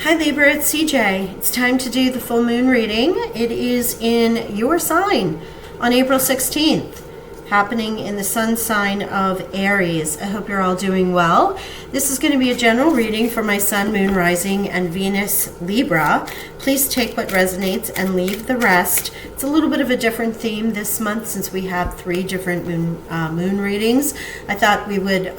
Hi Libra, it's CJ. It's time to do the full moon reading. It is in your sign on April 16th, happening in the sun sign of Aries. I hope you're all doing well. This is going to be a general reading for my sun, moon, rising, and Venus Libra. Please take what resonates and leave the rest. It's a little bit of a different theme this month since we have 3 different moon readings. I thought we would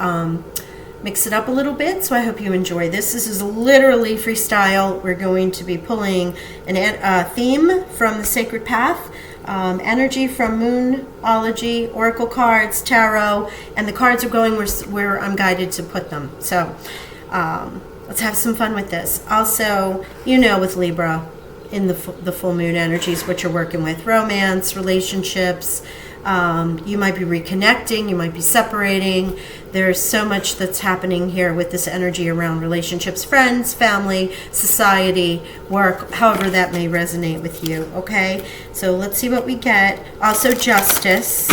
mix it up a little bit, so I hope you enjoy this. This is literally freestyle. We're going to be pulling a theme from the Sacred Path, energy from Moonology, oracle cards, tarot, and the cards are going where I'm guided to put them. So let's have some fun with this. Also, you know, with Libra, in the full moon energies, what you're working with: romance, relationships. You might be reconnecting, you might be separating. There's so much that's happening here with this energy around relationships, friends, family, society, work, however that may resonate with you, okay? So let's see what we get. Also justice.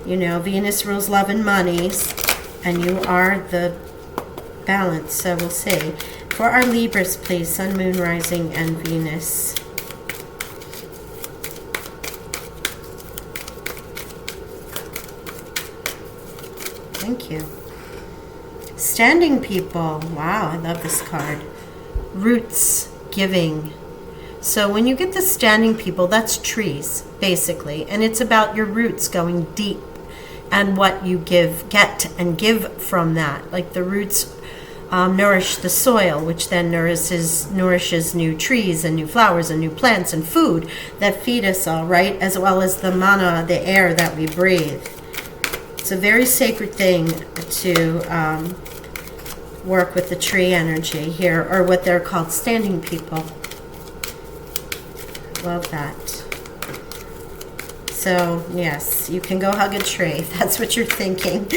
You know, Venus rules love and money, and you are the balance, so we'll see. For our Libras, please, sun, moon, rising, and Venus. Thank you. Standing people. Wow, I love this card. Roots, giving. So when you get the standing people, that's trees, basically. And it's about your roots going deep and what you get and give from that. Like the roots nourish the soil, which then nourishes new trees and new flowers and new plants and food that feed us all, right? As well as the mana, the air that we breathe. It's a very sacred thing to work with the tree energy here, or what they're called standing people. Love that. So, yes, you can go hug a tree. That's what you're thinking.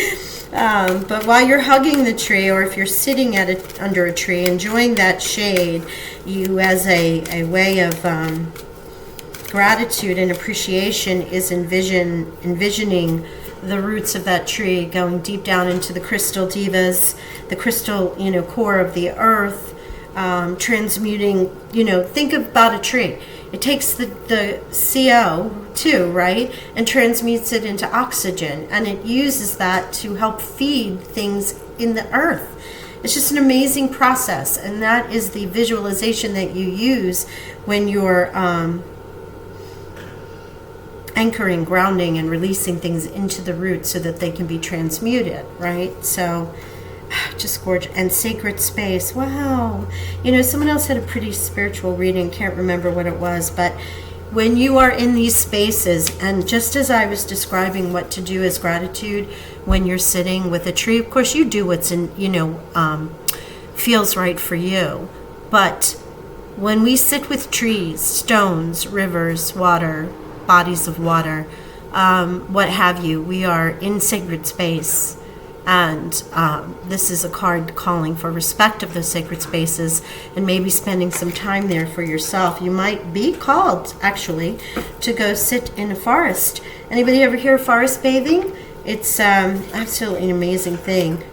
But while you're hugging the tree, or if you're sitting under a tree, enjoying that shade, you, as a way of gratitude and appreciation, is envisioning the roots of that tree going deep down into the crystal divas, the crystal, core of the earth, transmuting, think about a tree. It takes the CO2, right, and transmutes it into oxygen, and it uses that to help feed things in the earth. It's just an amazing process, and that is the visualization that you use when you're anchoring, grounding, and releasing things into the roots so that they can be transmuted, right? So just gorgeous. And sacred space. Wow. Someone else had a pretty spiritual reading, can't remember what it was, but when you are in these spaces, and just as I was describing what to do as gratitude when you're sitting with a tree, of course you do what's feels right for you, but when we sit with trees, stones, rivers, water, bodies of water, what have you, we are in sacred space. And this is a card calling for respect of those sacred spaces, and maybe spending some time there for yourself. You might be called, actually, to go sit in a forest. Anybody ever hear of forest bathing? It's absolutely an amazing thing.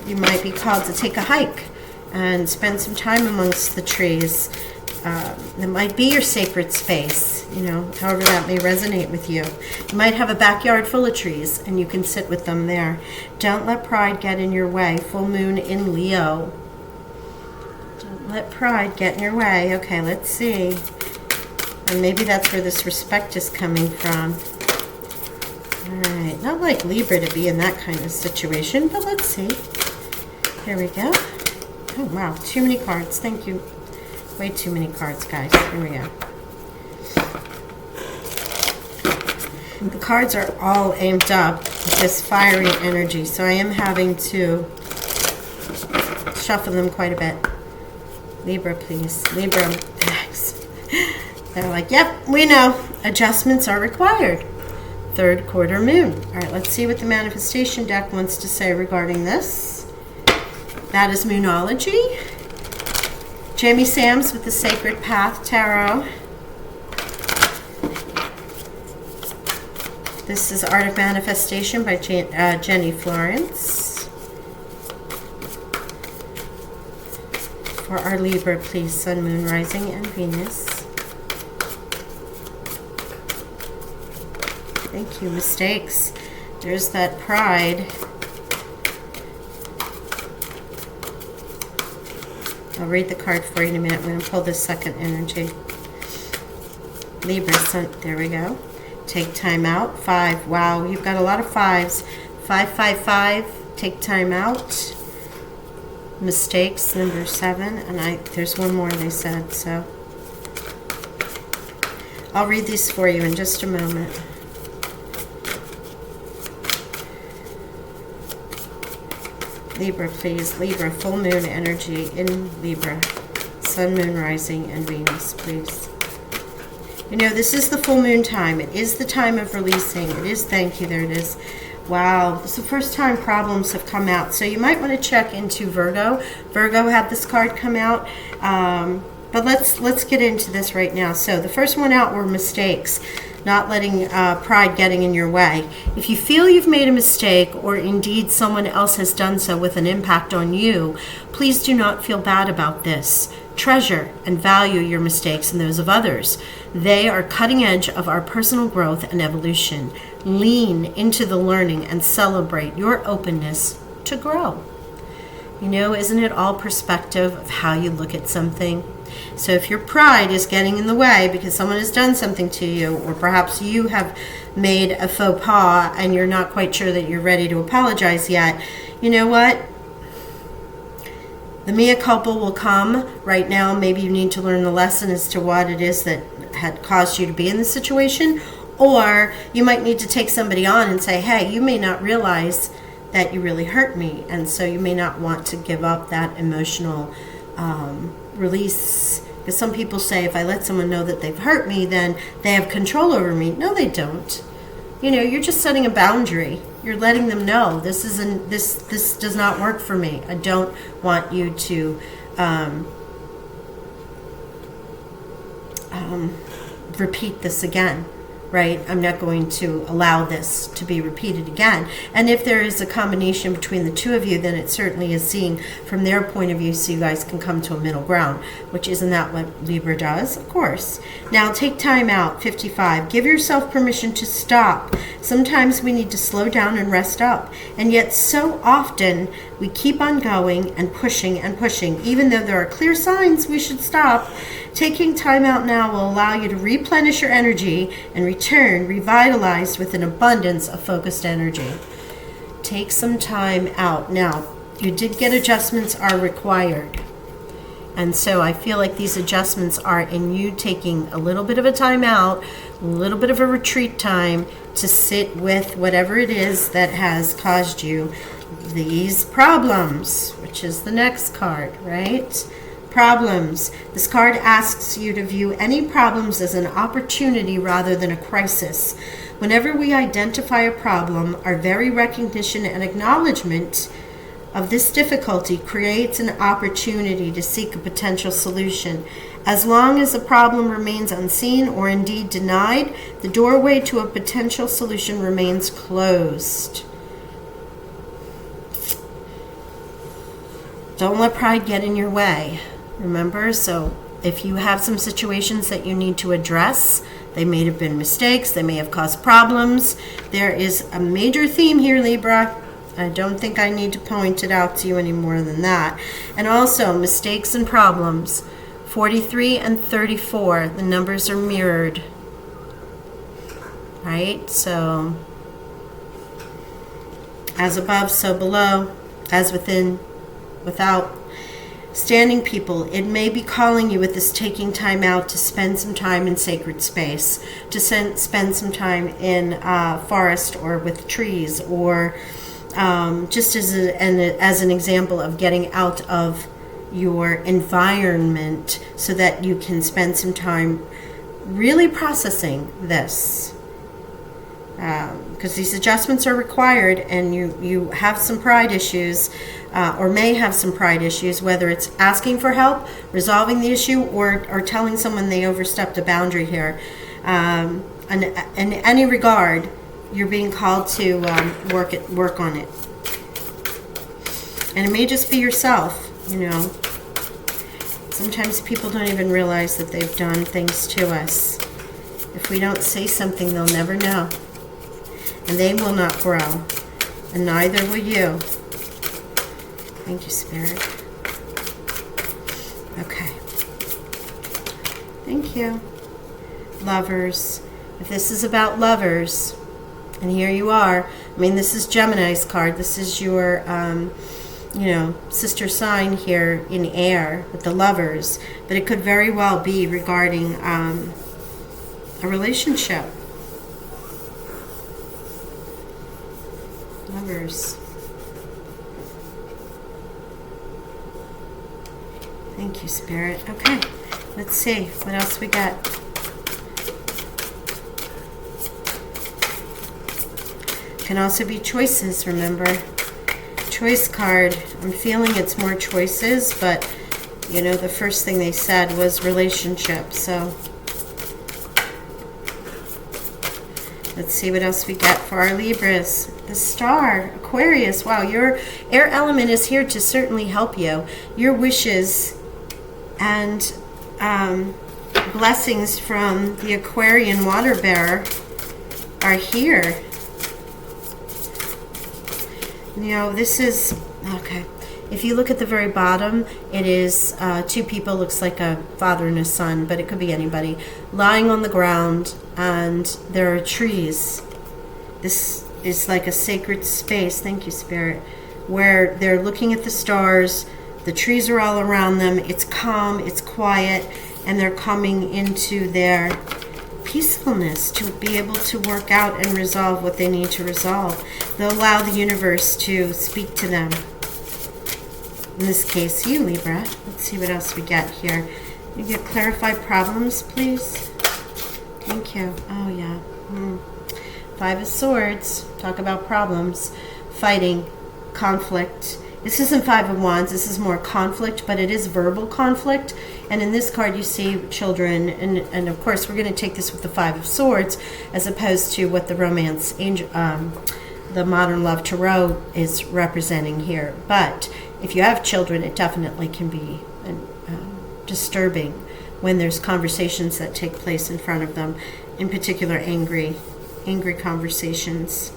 You might be called to take a hike and spend some time amongst the trees. It might be your sacred space, however that may resonate with you. You might have a backyard full of trees, and you can sit with them there. Don't let pride get in your way. Full moon in Leo. Don't let pride get in your way. Okay, let's see. And maybe that's where this respect is coming from. All right, not like Libra to be in that kind of situation, but let's see. Here we go. Oh, wow, too many cards. Thank you. Way too many cards, guys. Here we go. The cards are all aimed up with this fiery energy, so I am having to shuffle them quite a bit. Libra, please. Libra, thanks. They're like, yep, we know. Adjustments are required. 3rd quarter moon. All right, let's see what the manifestation deck wants to say regarding this. That is Moonology. Jamie Sams with the Sacred Path Tarot. This is Art of Manifestation by Jenny Florence. for our Libra, please. Sun, Moon, Rising, and Venus. Thank you. Mistakes. There's that pride. I'll read the card for you in a minute. I'm going to pull this second energy. Libra, Sun, there we go. Take time out. 5. Wow, you've got a lot of 5s. 5, 5, 5. Take time out. Mistakes, number 7. And there's one more they said, so I'll read these for you in just a moment. Libra, please. Libra, full moon energy in Libra. Sun, Moon, Rising, and Venus, please. You know, this is the full moon time. It is the time of releasing. It is, thank you, there it is. Wow, it's the first time problems have come out. So you might want to check into Virgo. Virgo had this card come out. But let's get into this right now. So the first one out were mistakes. Not letting pride getting in your way. If you feel you've made a mistake, or indeed someone else has done so with an impact on you, please do not feel bad about this. Treasure and value your mistakes and those of others. They are cutting edge of our personal growth and evolution. Lean into the learning and celebrate your openness to grow. You know, isn't it all perspective of how you look at something? So if your pride is getting in the way because someone has done something to you, or perhaps you have made a faux pas and you're not quite sure that you're ready to apologize yet, you know what? The mea culpa will come. Right now, maybe you need to learn the lesson as to what it is that had caused you to be in this situation, or you might need to take somebody on and say, hey, you may not realize that you really hurt me, and so you may not want to give up that emotional release. Because some people say, if I let someone know that they've hurt me, then they have control over me. No, they don't. You know, you're just setting a boundary. You're letting them know this does not work for me. I don't want you to repeat this again. Right? I'm not going to allow this to be repeated again. And if there is a combination between the two of you, then it certainly is seeing from their point of view so you guys can come to a middle ground, which isn't that what Libra does? Of course. Now take time out, 55. Give yourself permission to stop. Sometimes we need to slow down and rest up. And yet so often we keep on going and pushing, even though there are clear signs we should stop. Taking time out now will allow you to replenish your energy and return revitalized with an abundance of focused energy. Take some time out. Now, you did get adjustments are required. And so I feel like these adjustments are in you taking a little bit of a time out, a little bit of a retreat time to sit with whatever it is that has caused you these problems, which is the next card, right? Problems. This card asks you to view any problems as an opportunity rather than a crisis. Whenever we identify a problem, our very recognition and acknowledgement of this difficulty creates an opportunity to seek a potential solution. As long as a problem remains unseen or indeed denied, the doorway to a potential solution remains closed. Don't let pride get in your way. Remember, so if you have some situations that you need to address, they may have been mistakes, they may have caused problems. There is a major theme here, Libra. I don't think I need to point it out to you any more than that. And also, mistakes and problems. 43 and 34, the numbers are mirrored. Right? So, as above, so below. As within, without. Standing people, it may be calling you with this taking time out to spend some time in sacred space, to spend some time in forest or with trees, or just as an example of getting out of your environment so that you can spend some time really processing this. Because these adjustments are required, and you have some pride issues, or may have some pride issues, whether it's asking for help, resolving the issue, or telling someone they overstepped a boundary here. And in any regard, you're being called to work on it. And it may just be yourself, you know. Sometimes people don't even realize that they've done things to us. If we don't say something, they'll never know. And they will not grow. And neither will you. Thank you, Spirit. Okay. Thank you. Lovers. If this is about lovers, and here you are. I mean, this is Gemini's card. This is your, sister sign here in air with the lovers. But it could very well be regarding a relationship. Lovers. Thank you, Spirit. Okay, let's see what else we got. Can also be choices, remember. Choice card. I'm feeling it's more choices, but the first thing they said was relationship. So let's see what else we got for our Libras. The Star, Aquarius. Wow, your air element is here to certainly help you. Your wishes and blessings from the Aquarian water bearer are here. This is, okay. If you look at the very bottom, it is two people, looks like a father and a son, but it could be anybody, lying on the ground, and there are trees. This is like a sacred space, thank you, Spirit, where they're looking at the stars, the trees are all around them, it's calm, it's quiet, and they're coming into their peacefulness to be able to work out and resolve what they need to resolve. They'll allow the universe to speak to them. In this case, you, Libra. Let's see what else we got here. You get clarified problems, please. Thank you. Oh, yeah. 5 of Swords. Talk about problems. Fighting. Conflict. This isn't 5 of Wands. This is more conflict, but it is verbal conflict. And in this card, you see children. And of course, we're going to take this with the 5 of Swords as opposed to what the romance angel, the modern love tarot is representing here. But if you have children, it definitely can be disturbing when there's conversations that take place in front of them, in particular angry conversations.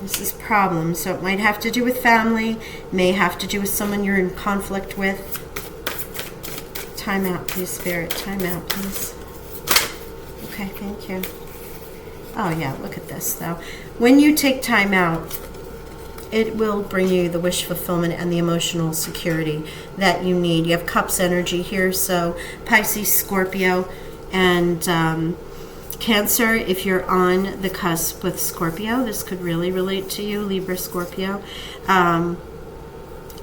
This is problems, so it might have to do with family, may have to do with someone you're in conflict with. Time out, please, Spirit. Time out, please. Okay, thank you. Oh, yeah, look at this, though. When you take time out, it will bring you the wish fulfillment and the emotional security that you need. You have Cups energy here, so Pisces, Scorpio, and Cancer. If you're on the cusp with Scorpio, this could really relate to you, Libra, Scorpio.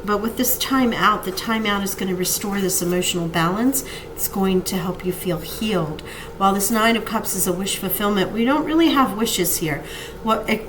But with this time out, the time out is going to restore this emotional balance. It's going to help you feel healed. While this 9 of Cups is a wish fulfillment, we don't really have wishes here.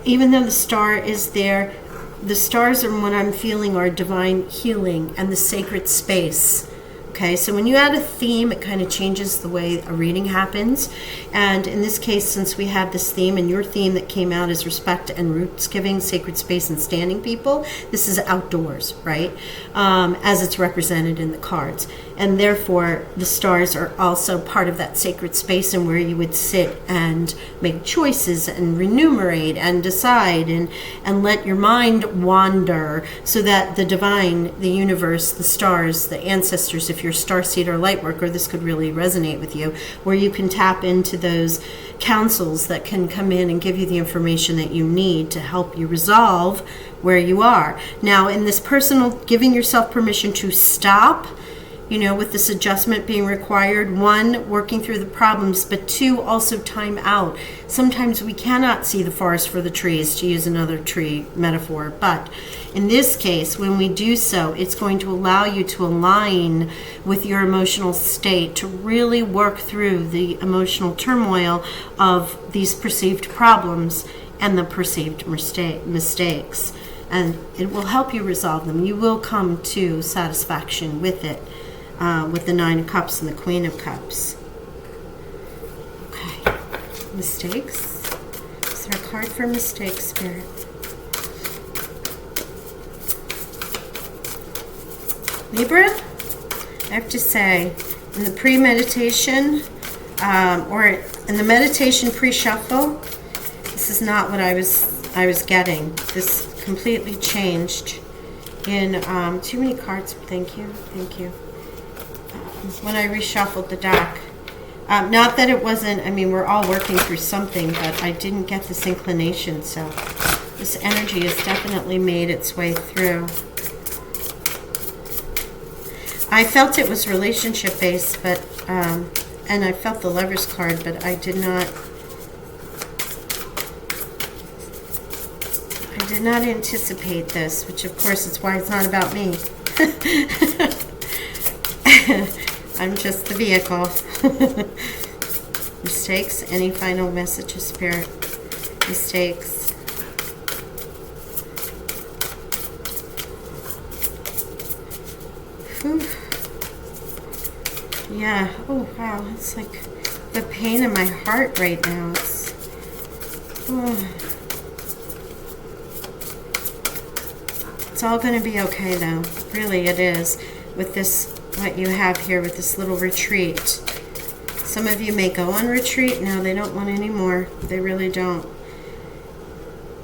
Even though the star is there, the stars are what I'm feeling are divine healing and the sacred space. Okay, so when you add a theme, it kind of changes the way a reading happens. And in this case, since we have this theme, and your theme that came out is respect and roots giving, sacred space and standing people, this is outdoors, right? As it's represented in the cards. And therefore, the stars are also part of that sacred space and where you would sit and make choices and remunerate and decide and let your mind wander so that the divine, the universe, the stars, the ancestors, if you're starseed or light worker, this could really resonate with you, where you can tap into those councils that can come in and give you the information that you need to help you resolve where you are. Now, in this personal, giving yourself permission to stop, with this adjustment being required, 1, working through the problems, but 2, also time out. Sometimes we cannot see the forest for the trees, to use another tree metaphor, but in this case, when we do so, it's going to allow you to align with your emotional state, to really work through the emotional turmoil of these perceived problems and the perceived mistakes. And it will help you resolve them. You will come to satisfaction with it. With the 9 of Cups and the Queen of Cups. Okay. Mistakes. Is there a card for mistakes, Spirit? Libra? I have to say, in the pre-meditation, or in the meditation pre-shuffle, this is not what I was getting. This completely changed in too many cards. Thank you. When I reshuffled the deck. Not that it wasn't, I mean, we're all working through something, but I didn't get this inclination, so this energy has definitely made its way through. I felt it was relationship based, but and I felt the Lovers card, but I did not anticipate this, which of course is why it's not about me. I'm just the vehicle. Mistakes. Any final message of Spirit? Mistakes. Whew. Yeah. Oh, wow. It's like the pain in my heart right now. It's all going to be okay, though. Really, it is. With this, what you have here with this little retreat. Some of you may go on retreat. No, they don't want any more. They really don't.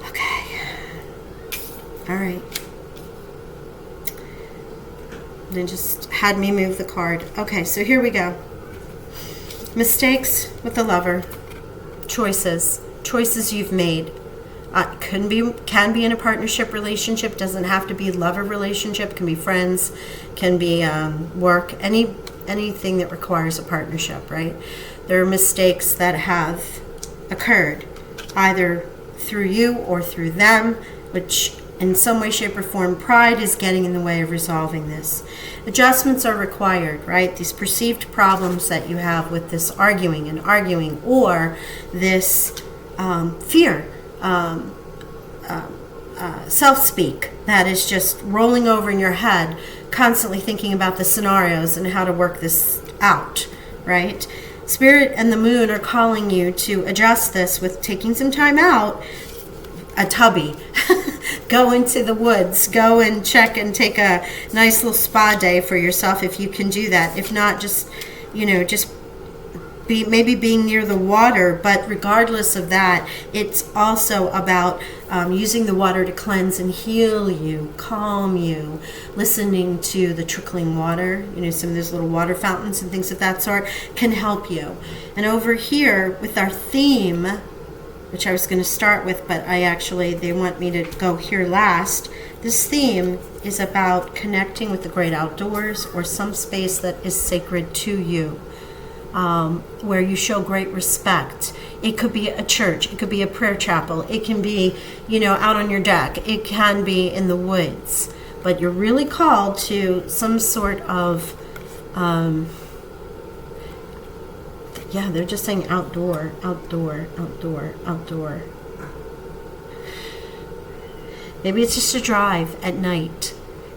Okay. All right. They just had me move the card. Okay, so here we go. Mistakes with the Lover. Choices. Choices you've made. Can be in a partnership relationship. Doesn't have to be lover relationship. Can be friends. Can be work. Anything that requires a partnership. Right? There are mistakes that have occurred, either through you or through them, which in some way, shape, or form, pride is getting in the way of resolving this. Adjustments are required. Right? These perceived problems that you have with this arguing, or this fear. Self-speak that is just rolling over in your head, constantly thinking about the scenarios and how to work this out, right? Spirit and the Moon are calling you to adjust this with taking some time out, a tubby. Go into the woods, go and check and take a nice little spa day for yourself if you can do that. If not, just maybe being near the water, but regardless of that, it's also about using the water to cleanse and heal you, calm you, listening to the trickling water. Some of those little water fountains and things of that sort can help you. And over here with our theme, which I was going to start with, but they want me to go here last. This theme is about connecting with the great outdoors or some space that is sacred to you. Where you show great respect. It could be a church, it could be a prayer chapel, it can be, out on your deck, it can be in the woods, but you're really called to some sort of, they're just saying outdoor. Maybe it's just a drive at night.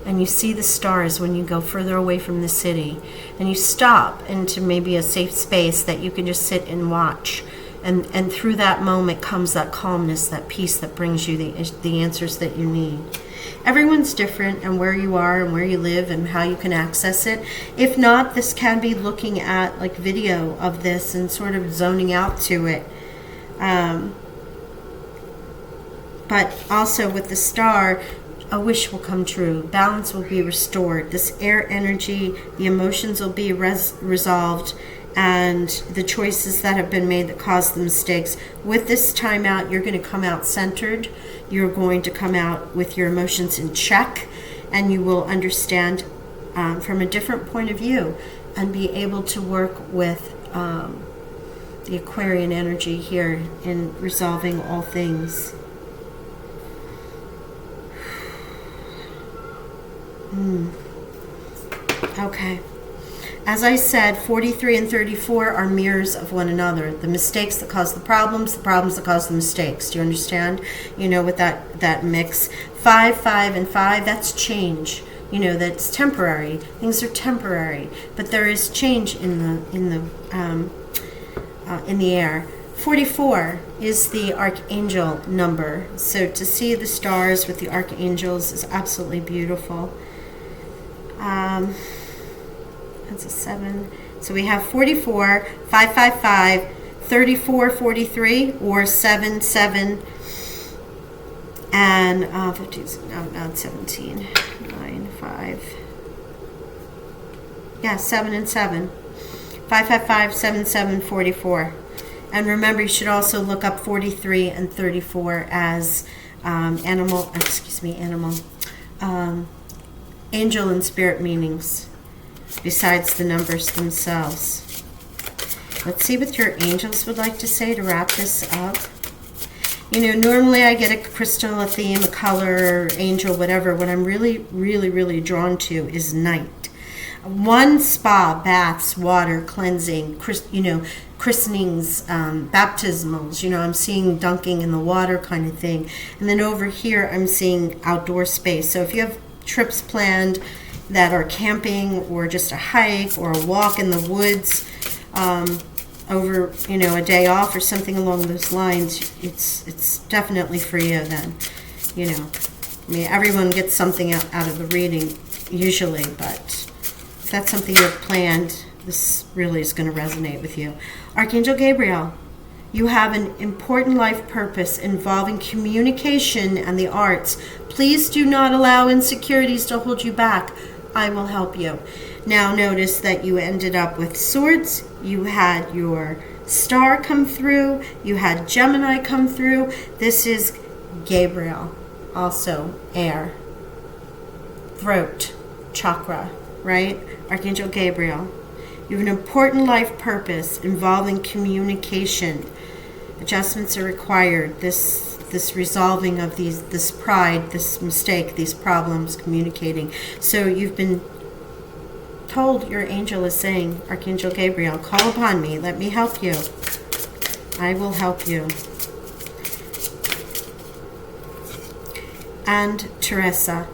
And you see the stars when you go further away from the city, and you stop into maybe a safe space that you can just sit and watch, and through that moment comes that calmness, that peace that brings you the answers that you need. Everyone's different, and where you are and where you live and how you can access it. If not, this can be looking at like video of this and sort of zoning out to it. But also with the star, a wish will come true. Balance will be restored. This air energy, the emotions will be resolved, and the choices that have been made that caused the mistakes. With this time out, you're going to come out centered. You're going to come out with your emotions in check, and you will understand from a different point of view and be able to work with the Aquarian energy here in resolving all things. Okay. As I said, 43 and 34 are mirrors of one another. The mistakes that cause the problems that cause the mistakes. Do you understand? With that mix. 5, and 5, that's change. That's temporary. Things are temporary, but there is change in the air. 44 is the archangel number. So to see the stars with the archangels is absolutely beautiful. That's a 7. So we have 44, 555, 34, 43, or 7, 7, and 15, no, not 17, 9, 5. Yeah, 7 and 7. 555, 7, 7, 44. And remember, you should also look up 43 and 34 as angel and spirit meanings, besides the numbers themselves. Let's see what your angels would like to say to wrap this up. You know, normally I get a crystal, a theme, a color, angel, whatever. What I'm really drawn to is night. One, spa, baths, water, cleansing, christenings, baptismals. You know, I'm seeing dunking in the water kind of thing. And then over here, I'm seeing outdoor space. So if you have trips planned that are camping or just a hike or a walk in the woods, over, you know, a day off or something along those lines, it's definitely for you then. You know, I mean, everyone gets something out of the reading usually, but if that's something you've planned, this really is going to resonate with you. Archangel Gabriel, you have an important life purpose involving communication and the arts. Please do not allow insecurities to hold you back. I will help you. Now notice that you ended up with swords. You had your star come through. You had Gemini come through. This is Gabriel, also air, throat, chakra, right? Archangel Gabriel. You have an important life purpose involving communication. Adjustments are required. This resolving of this pride, this mistake, these problems, communicating. So you've been told, your angel is saying, Archangel Gabriel, call upon me. Let me help you. I will help you. And Teresa,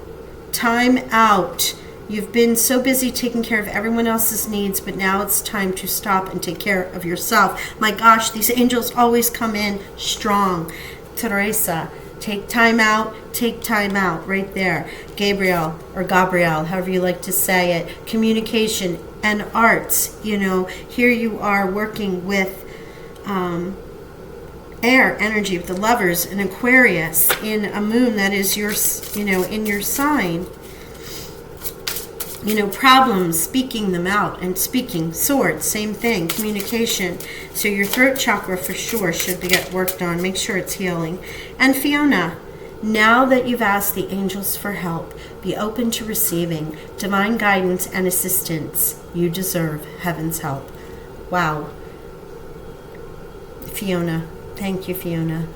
time out. You've been so busy taking care of everyone else's needs, but now it's time to stop and take care of yourself. My gosh, these angels always come in strong. Teresa, take time out right there. Gabriel, or Gabriel, however you like to say it. Communication and arts. You know, here you are working with air energy, with the lovers in Aquarius, in a moon that is your, you know, in your sign. You know, problems, speaking them out, and speaking, swords, same thing, communication. So your throat chakra for sure should get worked on. Make sure it's healing. And Fiona, now that you've asked the angels for help, be open to receiving divine guidance and assistance. You deserve heaven's help. Wow. Fiona, thank you, Fiona.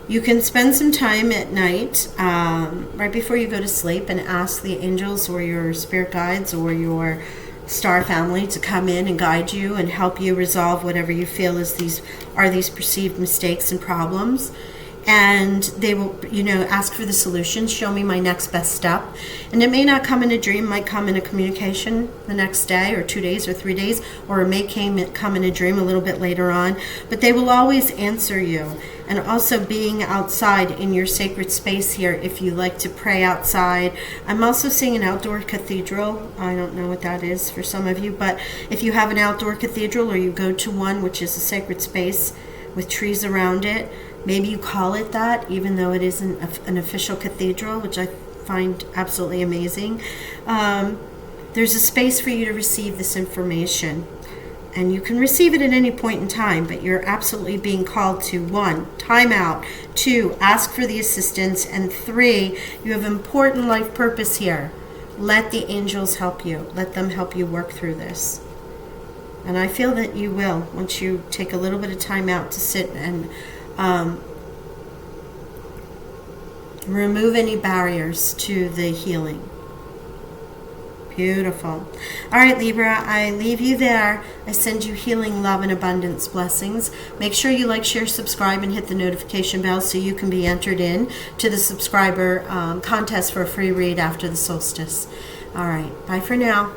You can spend some time at night, right before you go to sleep, and ask the angels or your spirit guides or your star family to come in and guide you and help you resolve whatever you feel is these perceived mistakes and problems. And they will, you know, ask for the solution. Show me my next best step. And it may not come in a dream, might come in a communication the next day or 2 days or 3 days, or it may come in a dream a little bit later on. But they will always answer you. And also being outside in your sacred space here, if you like to pray outside. I'm also seeing an outdoor cathedral. I don't know what that is for some of you, but if you have an outdoor cathedral or you go to one, which is a sacred space with trees around it, maybe you call it that, even though it isn't an official cathedral, which I find absolutely amazing. There's a space for you to receive this information. And you can receive it at any point in time, but you're absolutely being called to 1, time out, 2, ask for the assistance, and 3, you have important life purpose here. Let the angels help you. Let them help you work through this. And I feel that you will, once you take a little bit of time out to sit and remove any barriers to the healing. Beautiful. All right, Libra, I leave you there. I send you healing, love, and abundance blessings. Make sure you like, share, subscribe, and hit the notification bell so you can be entered in to the subscriber contest for a free read after the solstice. All right, bye for now.